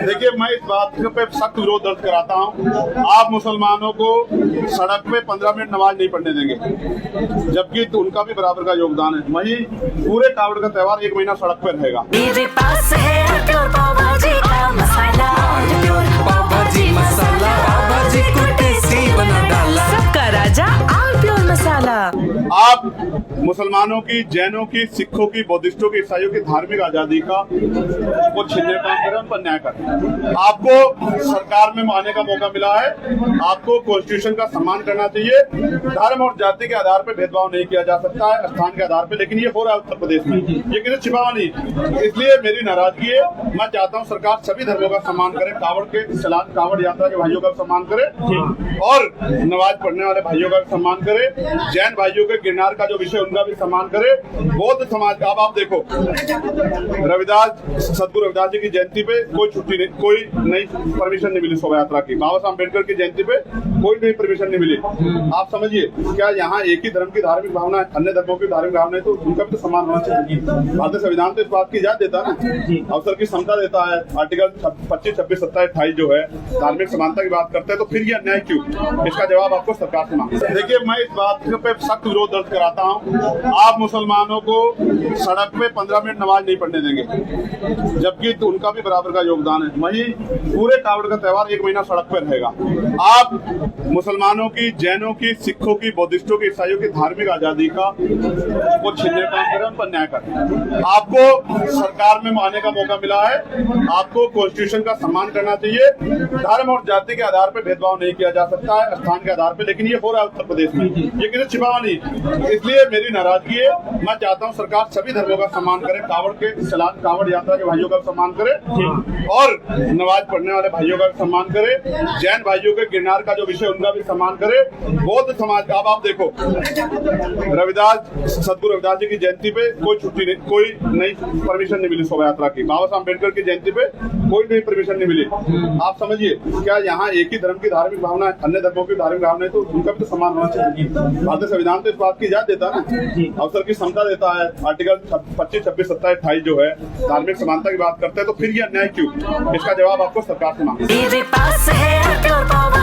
देखिए, मैं इस बात पे सख्त विरोध दर्ज कराता हूँ। आप मुसलमानों को सड़क पे 15 मिनट नमाज नहीं पढ़ने देंगे, जबकि उनका भी बराबर का योगदान है। वहीं पूरे कावड़ का त्योहार 1 महीना सड़क पे रहेगा। मेरे पास है प्योर पाव भाजी का मसाला, प्योर पाव भाजी मसाला, पाव भाजी को टेस्टी बना डाला, सबका राजा आल प्योर मसाला। आप मुसलमानों की, जैनों की, सिखों की, बौद्धिस्टों की, ईसाइयों की धार्मिक आजादी का वो छीनने का काम करें, उन पर न्याय करें। आपको सरकार में आने का मौका मिला है, आपको कॉन्स्टिट्यूशन का सम्मान करना चाहिए। धर्म और जाति के आधार पर भेदभाव नहीं किया जा सकता है, स्थान के आधार पर, लेकिन ये हो रहा है उत्तर प्रदेश में, ये किसी छिपावा नहीं। इसलिए मेरी नाराजगी है। मैं चाहता हूँ सरकार सभी धर्मों का सम्मान करे, कावड़ के चलान, कावड़ यात्रा के भाइयों का सम्मान करे और नमाज पढ़ने वाले भाइयों का सम्मान करे। जैन भाइयों के गिरनार का जो विषय, उनका भी सम्मान करे। बौद्ध समाज का, अब आप देखो, रविदास, सदगुरु रविदास जी की जयंती पे कोई छुट्टी नहीं, कोई नई परमिशन नहीं मिली शोभा यात्रा की। बाबा साहब अम्बेडकर की जयंती पे कोई नई परमिशन नहीं मिली। आप समझिए, क्या यहाँ एक ही धर्म की धार्मिक भावना है, अन्य धर्मों की धार्मिक भावना है, तो उनका भी तो सम्मान होना चाहिए। भारतीय संविधान तो इस बात की इजाजत देता है ना, अवसर की क्षमता देता है। आर्टिकल 25, 26, 27, 28 जो है धार्मिक समानता की बात करते हैं, तो फिर ये अन्याय क्यों? इसका जवाब आपको सरकार से मांगना है। देखिए, मैं इस बात पे सख्त विरोध दर्ज कराता हूँ। आप मुसलमानों को सड़क पे 15 मिनट नमाज नहीं पढ़ने देंगे, जबकि उनका भी बराबर का योगदान है। वहीं पूरे कावड़ का त्योहार 1 महीना सड़क पे रहेगा। आप मुसलमानों की, जैनों की, सिखों की, बौद्धिस्टों की, ईसाइयों की धार्मिक आजादी का वो छीनने का काम करें, उन पर न्याय करें। आपको सरकार में आने का मौका मिला है, आपको कॉन्स्टिट्यूशन का सम्मान करना चाहिए। धर्म और जाति के आधार पर भेदभाव नहीं किया जा सकता है, स्थान के आधार पर, लेकिन ये हो रहा है उत्तर प्रदेश में, ये किसी छिपावा नहीं। इसलिए मेरी नाराजगी है। मैं चाहता हूँ सरकार सभी धर्मों का सम्मान करे, कावड़ के चलान, कावड़ यात्रा के भाइयों का सम्मान करे और नमाज पढ़ने वाले भाइयों का सम्मान करे। जैन भाइयों के गिरनार का जो विषय, उनका भी सम्मान करे। बौद्ध समाज का, अब आप देखो, रविदास, सदगुरु रविदास जी की जयंती पे कोई छुट्टी नहीं, कोई नई परमिशन नहीं मिली शोभा यात्रा की। बाबा साहब अम्बेडकर की जयंती पे कोई नई परमिशन नहीं मिली। आप समझिए, क्या यहाँ एक ही धर्म की धार्मिक भावना है, अन्य धर्मों की धार्मिक भावना है, तो उनका भी तो सम्मान होना चाहिए। भारतीय संविधान तो इस बात की इजाजत देता है ना, अवसर की क्षमता देता है। आर्टिकल 25, 26, 27, 28 जो है धार्मिक समानता की बात करते हैं, तो फिर ये अन्याय क्यों? इसका जवाब आपको सरकार से मांगना है। मेरे पास है प्योर पाव